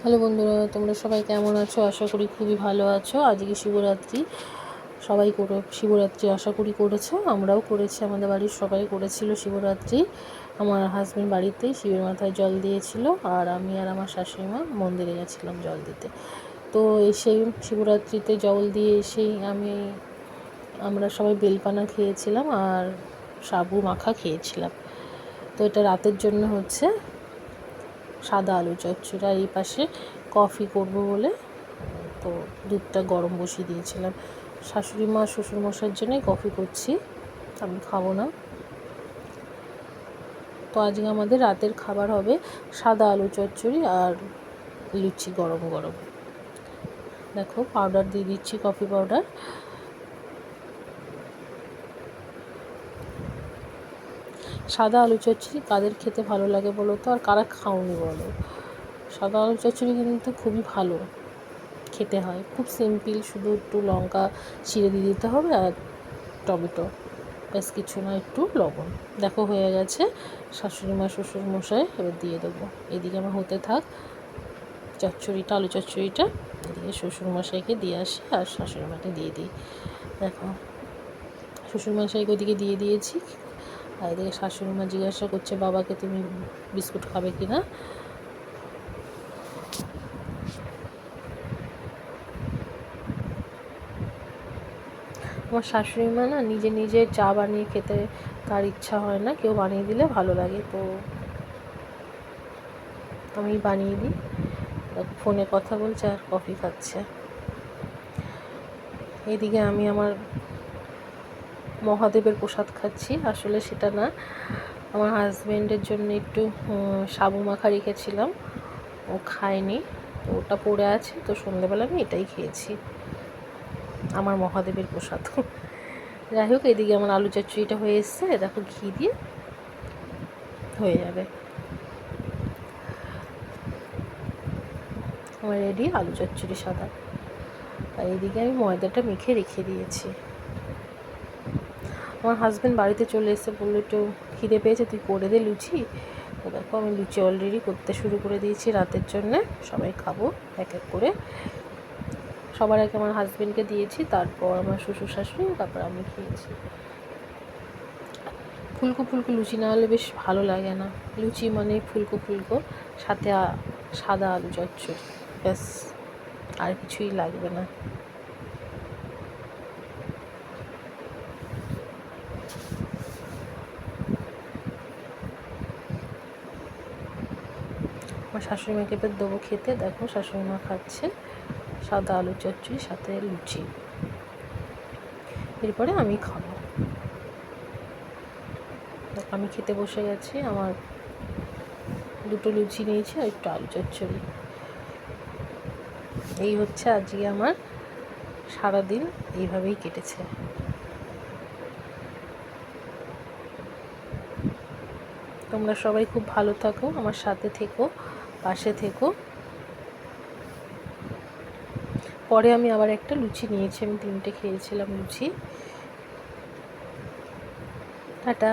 Hello বন্ধুরা, তোমরা সবাই কেমন আছো? আশা করি খুবই ভালো আছো। আজকে শিবরাত্রি, সবাই শিবরাত্রি আশা করি করেছো। আমরাও করেছি, আমাদের বাড়ির সবাই করেছিল শিবরাত্রি। আমার হাজব্যান্ড বাড়িতে শিবের মাথায় জল দিয়েছিল, আর আমি আর আমার শাশুড়ি মা মন্দিরে গেছিলাম জল দিতে। তো এসেই শিবরাত্রিতে জল দিয়ে এসেই আমরা সবাই বেলপানা খেয়েছিলাম আর সাবু মাখা খেয়েছিলাম। তো এটা রাতের জন্য হচ্ছে সাদা আলু চচ্চড়ি, আর এই পাশে কফি করব বলে তো দুধটা গরম বসিয়ে দিয়েছিলাম। শাশুড়ি মা শ্বশুরমশাইয়ের জন্যই কফি করছি, আমি খাবো না। তো আজকে আমাদের রাতের খাবার হবে সাদা আলু চচ্চড়ি আর লুচি গরম গরম। দেখো পাউডার দিয়ে দিচ্ছি, কফি পাউডার। সাদা আলু চচ্চড়ি কাদের খেতে ভালো লাগে বলো তো, আর কারা খাওনি বলো? সাদা আলু চচ্চড়ি কিন্তু খুবই ভালো খেতে হয়, খুব সিম্পল, শুধু একটু লঙ্কা ছিঁড়ে দিয়ে দিতে হবে আর টমেটো, ব্যাস কিছু না, একটু লবণ। দেখো হয়ে গেছে। শাশুড়ি মা শ্বশুর মশাই এবার দিয়ে দেবো। এদিকে আমার হতে থাক চচ্চড়িটা, আলু চচ্চড়িটা। এদিকে শ্বশুরমশাইকে দিয়ে আসি আর শাশুড়ি মাকে দিয়ে দিই। দেখো শ্বশুরমশাইকে ওদিকে দিয়ে দিয়েছি, আর এদিকে শাশুড়ি মা জিজ্ঞাসা করছে বাবাকে, তুমি বিস্কুট খাবে কি না। আমার শাশুড়ি মা না নিজে নিজে চা বানিয়ে খেতে তার ইচ্ছা হয় না, কেউ বানিয়ে দিলে ভালো লাগে, তো আমি বানিয়ে দিই। ফোনে কথা বলছে আর কফি খাচ্ছে। এইদিকে আমি আমার মহাদেবের প্রসাদ খাচ্ছি। আসলে সেটা না, আমার হাজব্যান্ডের জন্য একটু সাবু মাখা রেখেছিলাম, ও খায়নি, তো ওটা পড়ে আছে, তো সন্ধ্যেবেলা আমি এটাই খেয়েছি, আমার মহাদেবের প্রসাদ। যাই হোক, এদিকে আমার আলু চচ্চড়িটা হয়ে এসছে, দেখো ঘি দিয়ে হয়ে যাবে। আমার রেডি আলু চচ্চড়ি সাদা। আর এইদিকে আমি ময়দাটা মেখে রেখে দিয়েছি। আমার হাজব্যান্ড বাড়িতে চলে এসে বললো একটু খিদে পেয়েছে, তুই করে দে লুচি। তো দেখো আমি লুচি অলরেডি করতে শুরু করে দিয়েছি রাতের জন্যে, সবাই খাবো এক এক করে। সবার আগে আমার হাজব্যান্ডকে দিয়েছি, তারপর আমার শ্বশুর শাশুড়ি, তারপর আমি খেয়েছি। ফুলকো ফুলকো লুচি না হলে বেশ ভালো লাগে না। লুচি মানে ফুলকো ফুলকো, সাথে সাদা আলু চচ্চড়ি, ব্যাস আর কিছুই লাগবে না। আমার শাশুড়ি মাকে এবার দেবো খেতে। দেখো শাশুড়ি মা খাচ্ছে সাদা আলু চচ্চড়ি সাথে লুচি, এরপরে আমি খাবো। আমি খেতে বসে গেছি, আমার দুটো লুচি নিয়েছি আর একটু আলু চচ্চড়ি। এই হচ্ছে আজকে আমার সারাদিন, এইভাবেই কেটেছে। তোমরা সবাই খুব ভালো থাকো, আমার সাথে থেকো, পাশে থেকো। পরে আমি আবার একটা লুচি নিয়েছি, আমি 3টে খেয়েছিলাম লুচি। টাটা।